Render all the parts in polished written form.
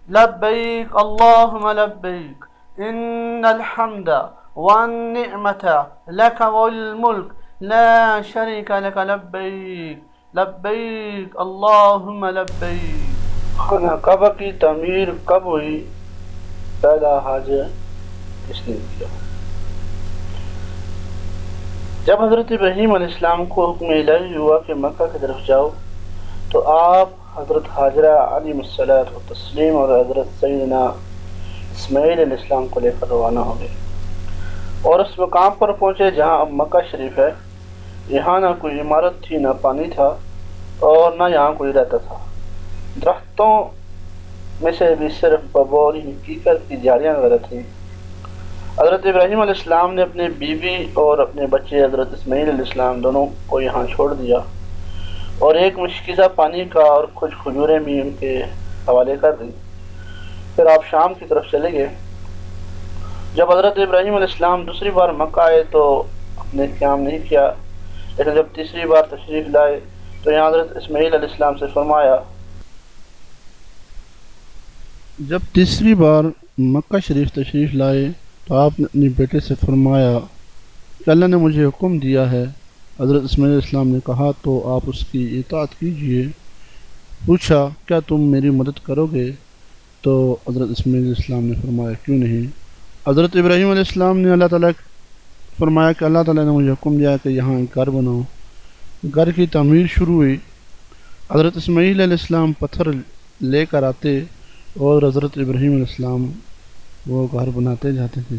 لبيك اللهم لبيك إن الحمد والنعمة لك والملك لا شريك لك لبيك لبيك اللهم لبيك. خانہ کعبہ کی تعمیر کب ہوئی؟ پہلا حج کس نے کیا؟ جب حضرت ابراہیم علیہ السلام کو حکم الہی ہوا کہ مکہ کی طرف جاؤ تو آپ حضرت حاجرہ علیہ الصلوۃ والتسلیم اور حضرت سیدنا اسماعیل علیہ السلام کو لے کر روانہ ہو گئے اور اس مقام پر پہنچے جہاں اب مکہ شریف ہے. یہاں نہ کوئی عمارت تھی، نہ پانی تھا اور نہ یہاں کوئی رہتا تھا. درختوں میں سے بھی صرف ببور کیکر کی جھاڑیاں وغیرہ تھیں. حضرت ابراہیم علیہ السلام نے اپنی بیوی اور اپنے بچے حضرت اسماعیل علیہ السلام دونوں کو یہاں چھوڑ دیا اور ایک مشکیزہ پانی کا اور کچھ کھجوریں بھی ان کے حوالے کر دیں. پھر آپ شام کی طرف چلے گئے. جب حضرت ابراہیم علیہ السلام دوسری بار مکہ آئے تو آپ نے قیام نہیں کیا، لیکن جب تیسری بار تشریف لائے تو یہاں حضرت اسماعیل علیہ السلام سے فرمایا. جب تیسری بار مکہ شریف تشریف لائے تو آپ نے اپنے بیٹے سے فرمایا کہ اللہ نے مجھے حکم دیا ہے. حضرت اسماعیل علیہ السلام نے کہا تو آپ اس کی اطاعت کیجئے. پوچھا کیا تم میری مدد کرو گے؟ تو حضرت اسماعیل علیہ السلام نے فرمایا کیوں نہیں. حضرت ابراہیم علیہ السلام نے اللہ تعالیٰ فرمایا کہ اللہ تعالیٰ نے مجھے حکم دیا کہ یہاں ایک گھر بناؤ. گھر کی تعمیر شروع ہوئی. حضرت اسماعیل علیہ السلام پتھر لے کر آتے اور حضرت ابراہیم علیہ السلام وہ گھر بناتے جاتے تھے.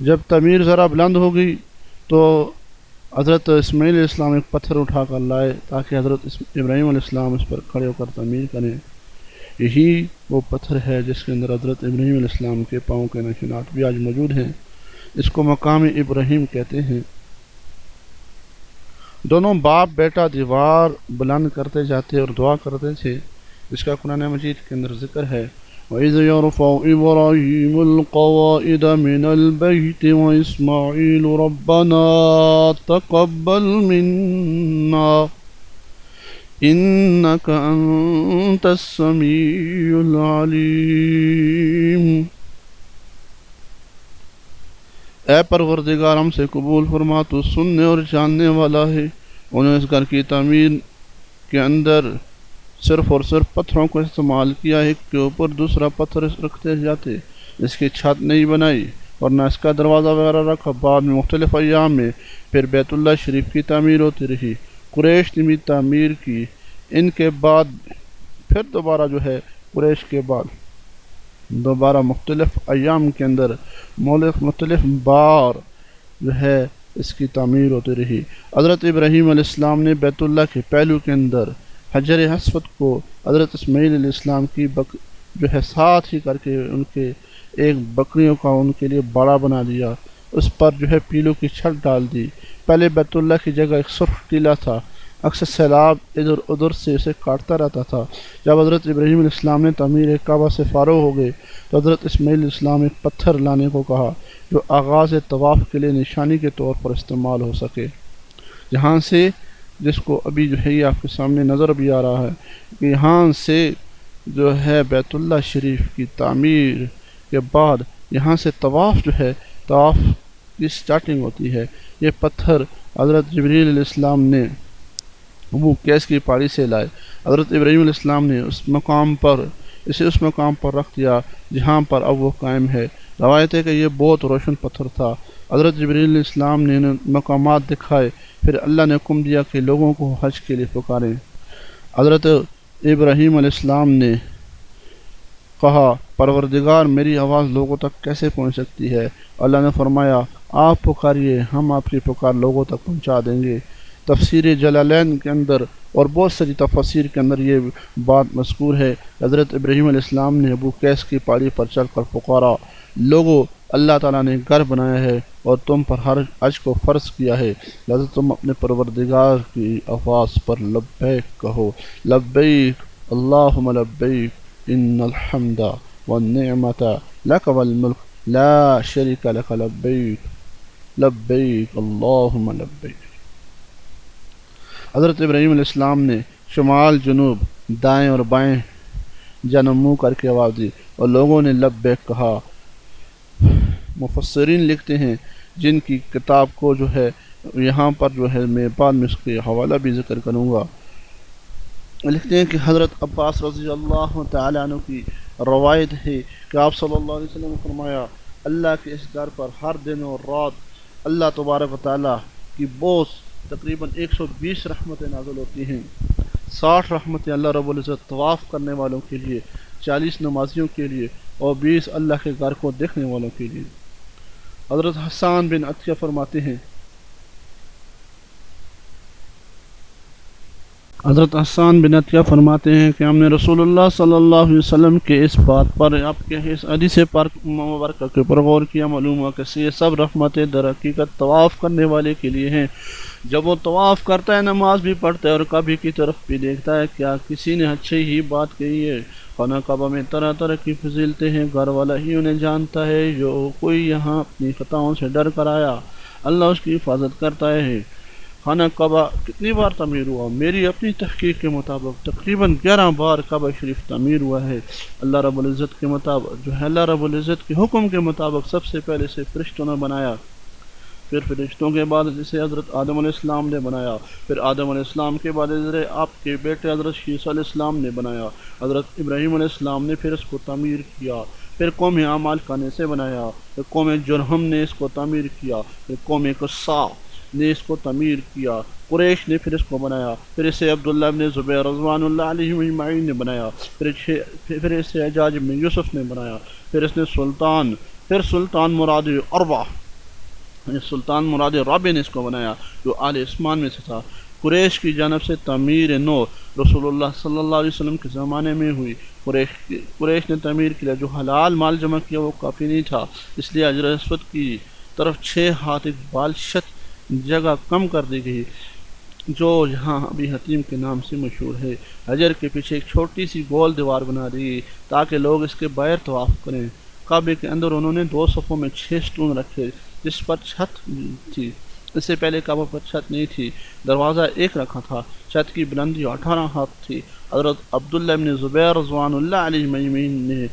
جب تعمیر ذرا بلند ہو گئی تو حضرت اسماعیل علیہ السلام ایک پتھر اٹھا کر لائے تاکہ حضرت ابراہیم علیہ السلام اس پر کھڑے ہو کر تعمیر کریں. یہی وہ پتھر ہے جس کے اندر حضرت ابراہیم علیہ السلام کے پاؤں کے نشانات بھی آج موجود ہیں. اس کو مقام ابراہیم کہتے ہیں. دونوں باپ بیٹا دیوار بلند کرتے جاتے اور دعا کرتے تھے جس کا قرآن مجید کے اندر ذکر ہے. وَإِذْ يَرْفَعُ إِبْرَاهِيمُ الْقَوَاعِدَ مِنَ الْبَيْتِ وَإِسْمَاعِيلُ رَبَّنَا تَقَبَّلْ مِنَّا إِنَّكَ أَنْتَ السَّمِيعُ الْعَلِيمُ. اے پروردگار ہم سے قبول فرما، تو سننے اور جاننے والا ہے. انہوں نے اس گھر کی تعمیر کے اندر صرف اور صرف پتھروں کو استعمال کیا، ایک کے اوپر دوسرا پتھر رکھتے جاتے. اس کی چھت نہیں بنائی اور نہ اس کا دروازہ وغیرہ رکھا. بعد میں مختلف ایام میں پھر بیت اللہ شریف کی تعمیر ہوتی رہی. قریش نے بھی تعمیر کی. ان کے بعد پھر دوبارہ جو ہے قریش کے بعد دوبارہ مختلف ایام کے اندر مختلف بار جو ہے اس کی تعمیر ہوتی رہی. حضرت ابراہیم علیہ السلام نے بیت اللہ کے پہلو کے اندر حجر اسود کو حضرت اسماعیل علیہ السلام کی جو ہے ساتھ ہی کر کے ان کے ایک بکریوں کا ان کے لیے بڑا بنا دیا. اس پر جو ہے پیلوں کی چھت ڈال دی. پہلے بیت اللہ کی جگہ ایک سرخ ٹیلا تھا، اکثر سیلاب ادھر ادھر سے اسے کاٹتا رہتا تھا. جب حضرت ابراہیم علیہ السلام نے تعمیر کعبہ سے فارغ ہو گئے تو حضرت اسماعیل علیہ السلام ایک پتھر لانے کو کہا جو آغاز طواف کے لیے نشانی کے طور پر استعمال ہو سکے. جہاں سے جس کو ابھی جو ہے یہ آپ کے سامنے نظر بھی آ رہا ہے کہ یہاں سے جو ہے بیت اللہ شریف کی تعمیر کے بعد یہاں سے طواف جو ہے طواف کی سٹارٹنگ ہوتی ہے. یہ پتھر حضرت جبریل علیہ السلام نے ابو قیس کی پہاڑی سے لائے. حضرت ابراہیم علیہ السلام نے اسے اس مقام پر رکھ دیا جہاں پر اب وہ قائم ہے. روایت ہے کہ یہ بہت روشن پتھر تھا. حضرت جبریل علیہ السلام نے انہیں مقامات دکھائے. پھر اللہ نے حکم دیا کہ لوگوں کو حج کے لیے پکاریں. حضرت ابراہیم علیہ السلام نے کہا پروردگار میری آواز لوگوں تک کیسے پہنچ سکتی ہے؟ اللہ نے فرمایا آپ پکاریے، ہم آپ کی پکار لوگوں تک پہنچا دیں گے. تفسیر جلالین کے اندر اور بہت ساری تفاسیر کے اندر یہ بات مذکور ہے. حضرت ابراہیم علیہ السلام نے ابو قیس کی پہاڑی پر چل کر پکارا، لوگو اللہ تعالیٰ نے گھر بنایا ہے اور تم پر ہر حج کو فرض کیا ہے، لہذا تم اپنے پروردگار کی آواز پر لبیک کہو. لبیک اللہم لبیک ان الحمد والنعمت لک والملک لا شریک لک لبیک لبیک اللہم لبیک. حضرت ابراہیم علیہ السلام نے شمال جنوب دائیں اور بائیں جنم منہ کر کے آواز دی اور لوگوں نے لبیک کہا۔ مفسرین لکھتے ہیں جن کی کتاب کو جو ہے یہاں پر جو ہے میں بعد میں اس کے حوالہ بھی ذکر کروں گا، لکھتے ہیں کہ حضرت عباس رضی اللہ تعالیٰ عنہ کی روایت ہے کہ آپ صلی اللہ علیہ وسلم نے فرمایا، اللہ کے اس گھر پر ہر دن اور رات اللہ تبارک و تعالیٰ کی بوس تقریباً 120 رحمتیں نازل ہوتی ہیں۔ 60 رحمتیں اللہ رب العزت طواف کرنے والوں کے لیے، 40 نمازیوں کے لیے اور 20 اللہ کے گھر کو دیکھنے والوں کے لیے۔ حضرت حسان بن عطیہ فرماتے ہیں، کہ ہم نے رسول اللہ صلی اللہ علیہ وسلم کے اس بات پر آپ کے اس حدیث پاک مبارکہ کے پر غور کیا، معلوم ہوا کہ یہ سب رحمتیں در حقیقت طواف کرنے والے کے لیے ہیں۔ جب وہ طواف کرتا ہے، نماز بھی پڑھتا ہے اور کعبے کی طرف بھی دیکھتا ہے، کیا کسی نے اچھی ہی بات کہی ہے؟ خانہ کعبہ میں طرح طرح کی فضیلتیں ہیں، گھر والا ہی انہیں جانتا ہے۔ جو کوئی یہاں اپنی خطاؤں سے ڈر کر آیا، اللہ اس کی حفاظت کرتا ہے۔ خانہ کعبہ کتنی بار تعمیر ہوا؟ میری اپنی تحقیق کے مطابق تقریباً 11 بار کعبہ شریف تعمیر ہوا ہے۔ اللہ رب العزت کے مطابق جو ہے اللہ رب العزت کے حکم کے مطابق سب سے پہلے سے فرشتوں نے بنایا، پھر فرشتوں کے بعد اسے حضرت آدم علیہ السلام نے بنایا، پھر آدم علیہ السلام کے بعد آپ کے بیٹے حضرت عیسیٰ علیہ السلام نے بنایا، حضرت ابراہیم علیہ السلام نے پھر اس کو تعمیر کیا، پھر قوم اعمال کا نے سے بنایا، پھر قوم جرہم نے اس کو تعمیر کیا، پھر قوم قصا نے اس کو تعمیر کیا، قریش نے پھر اس کو بنایا، پھر اسے عبداللہ بن زبیر رضوان اللہ علیہ اجمعین نے بنایا، پھر اسے حجاج بن یوسف نے بنایا، پھر اس نے سلطان مراد اربع سلطان مراد رابع نے اس کو بنایا جو آل عثمان میں سے تھا۔ قریش کی جانب سے تعمیر نو رسول اللہ صلی اللہ علیہ وسلم کے زمانے میں ہوئی۔ قریش نے تعمیر کیا، جو حلال مال جمع کیا وہ کافی نہیں تھا، اس لیے حجر اسود کی طرف 6 ہاتھ ایک بالشت جگہ کم کر دی گئی، جو یہاں ابھی حتیم کے نام سے مشہور ہے۔ حجر کے پیچھے ایک چھوٹی سی گول دیوار بنا دی تاکہ لوگ اس کے باہر طواف کریں۔ کعبے کے اندر انہوں نے 2 صفوں میں 6 ستون رکھے جس پر چھت تھی، اس سے پہلے کعبہ پر چھت نہیں تھی۔ دروازہ ایک رکھا تھا، چھت کی بلندی 18 ہاتھ تھی۔ حضرت عبداللہ بن زبیر رضوان اللہ علیہ مجمعین نے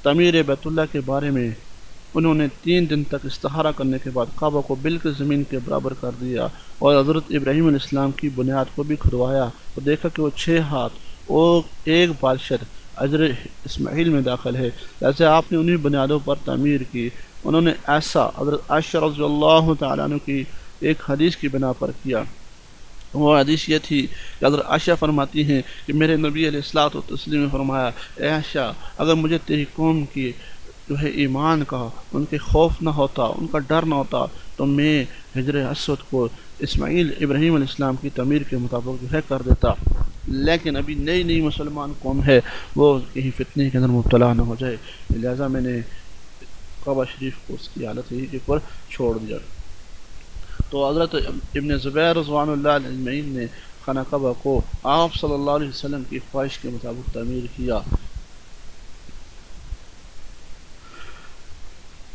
تعمیر بیت اللہ کے بارے میں انہوں نے 3 دن تک استخارہ کرنے کے بعد کعبہ کو بالکل زمین کے برابر کر دیا اور حضرت ابراہیم علیہ السلام کی بنیاد کو بھی کھدوایا اور دیکھا کہ وہ 6 ہاتھ اور ایک بالشت حجر اسماعیل میں داخل ہے، جیسے آپ نے انہی بنیادوں پر تعمیر کی۔ انہوں نے ایسا حضرت عائشہ رضی اللہ تعالیٰ عنہ کی ایک حدیث کی بنا پر کیا۔ وہ حدیث یہ تھی کہ حضرت عائشہ فرماتی ہیں کہ میرے نبی علیہ الصلوۃ والتسلیم نے فرمایا، اے عائشہ، اگر مجھے تیری قوم کی جو ہے ایمان کا، ان کے خوف نہ ہوتا، ان کا ڈر نہ ہوتا، تو میں حجر اسود کو اسماعیل ابراہیم علیہ السلام کی تعمیر کے مطابق جو ہے کر دیتا، لیکن ابھی نئی مسلمان قوم ہے، وہ کہیں فتنے کے اندر مبتلا نہ ہو جائے، لہٰذا میں نے کعبہ شریف کو اس کی حالت ہی کے اوپر چھوڑ دیا۔ تو حضرت ابن زبیر رضوان اللہ علیہ اجمعین نے خانہ کعبہ کو آپ صلی اللہ علیہ وسلم کی خواہش کے مطابق تعمیر کیا۔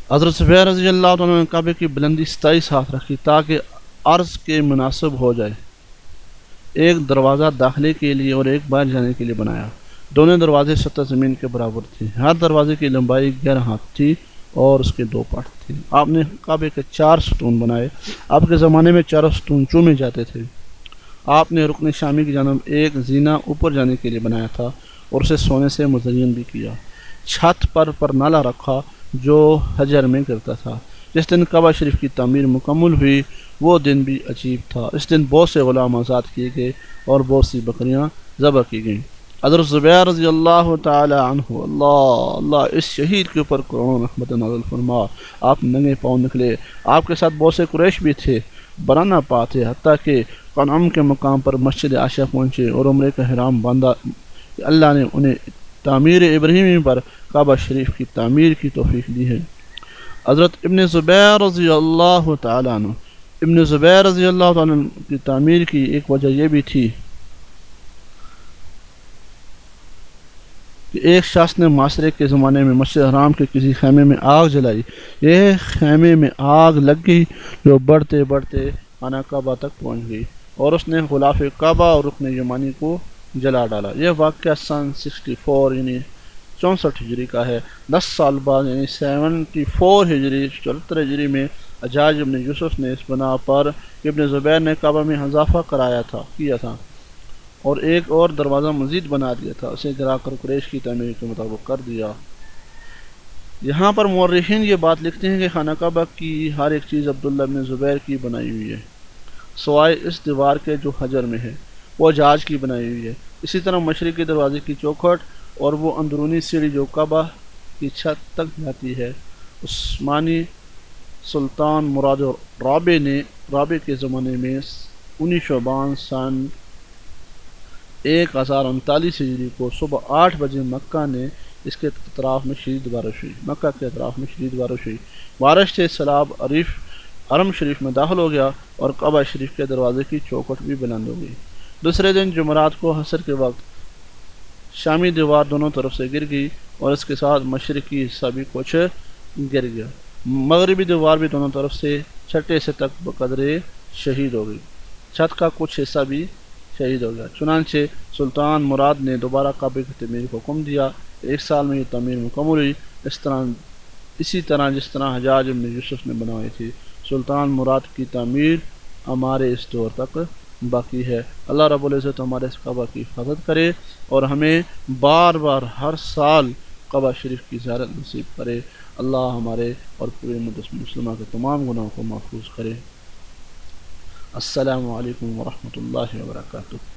حضرت زبیر رضی اللہ عنہ نے کعبے کی بلندی 27 ہاتھ رکھی تاکہ عرض کے مناسب ہو جائے۔ ایک دروازہ داخلے کے لیے اور ایک باہر جانے کے لیے بنایا۔ دونوں دروازے سطح زمین کے برابر تھے۔ ہر دروازے کی لمبائی 11 ہاتھ تھی اور اس کے 2 پٹ تھے۔ آپ نے کعبے کے 4 ستون بنائے۔ آپ کے زمانے میں 4 ستون چومے جاتے تھے۔ آپ نے رکن شامی کی جانب ایک زینہ اوپر جانے کے لیے بنایا تھا اور اسے سونے سے مزین بھی کیا۔ چھت پر نالا رکھا جو حجر میں گرتا تھا۔ جس دن کعبہ شریف کی تعمیر مکمل ہوئی وہ دن بھی عجیب تھا۔ اس دن بہت سے غلام آزاد کیے گئے اور بہت سی بکریاں ذبح کی گئیں۔ حضرت زبیر رضی اللہ تعالی عنہ، اللہ اس شہید کے اوپر کروڑوں رحمت نازل فرما، آپ ننگے پاؤں نکلے۔ آپ کے ساتھ بہت سے قریش بھی تھے، بنانا پاتے، حتیٰ کہ قنعم کے مقام پر مسجد عائشہ پہنچے اور عمرے کا احرام باندھا۔ اللہ نے انہیں تعمیر ابراہیمی پر کعبہ شریف کی تعمیر کی توفیق دی ہے۔ حضرت ابن زبیر رضی اللہ تعالیٰ عنہ، ابن زبیر رضی اللہ تعالیٰ عنہ کی تعمیر کی ایک وجہ یہ بھی تھی کہ ایک شخص نے معاشرے کے زمانے میں مسجد حرام کے کسی خیمے میں آگ جلائی۔ یہ خیمے میں آگ لگ گئی جو بڑھتے خانہ کعبہ تک پہنچ گئی اور اس نے غلاف کعبہ اور رکن یمانی کو جلا ڈالا۔ یہ واقعہ سن 64 یعنی 64 ہجری کا ہے۔ 10 سال بعد یعنی 74 ہجری 74 ہجری میں حجاج ابن یوسف نے اس بنا پر ابن زبیر نے کعبہ میں اضافہ کیا تھا اور ایک اور دروازہ مزید بنا دیا تھا، اسے گرا کر قریش کی تعمیر کے مطابق کر دیا۔ یہاں پر مورخین یہ بات لکھتے ہیں کہ خانہ کعبہ کی ہر ایک چیز عبداللہ بن زبیر کی بنائی ہوئی ہے، سوائے اس دیوار کے جو حجر میں ہے، وہ حجاج کی بنائی ہوئی ہے۔ اسی طرح مشرقی دروازے کی چوکھٹ اور وہ اندرونی سیڑھی جو کعبہ کی چھت تک جاتی ہے، عثمانی سلطان مراد رابع کے زمانے میں 19 شعبان سن 1039 ہجری کو صبح 8 بجے مکہ کے اطراف میں شدید بارش ہوئی۔ بارش سے سیلاب حرم شریف میں داخل ہو گیا اور کعبہ شریف کے دروازے کی چوکھٹ بھی بلند ہو گئی۔ دوسرے دن جمعرات کو عصر کے وقت شامی دیوار دونوں طرف سے گر گئی اور اس کے ساتھ مشرقی حصہ بھی کچھ گر گیا۔ مغربی دیوار بھی دونوں طرف سے چھٹے سے تک بقدرے شہید ہو گئی، چھت کا کچھ حصہ بھی شہید ہو گیا۔ چنانچہ سلطان مراد نے دوبارہ کعبے کی تعمیر کو حکم دیا۔ 1 سال میں یہ تعمیر مکمل ہوئی، اسی طرح جس طرح حجاج ابن یوسف نے بنوائی تھی۔ سلطان مراد کی تعمیر ہمارے اس دور تک باقی ہے۔ اللہ رب العزت ہمارے اس کعبہ کی حفاظت کرے اور ہمیں بار بار ہر سال کعبہ شریف کی زیارت نصیب کرے۔ اللہ ہمارے اور پورے مسلمہ کے تمام گناہوں کو محفوظ کرے۔ السلام علیکم ورحمۃ اللہ وبرکاتہ۔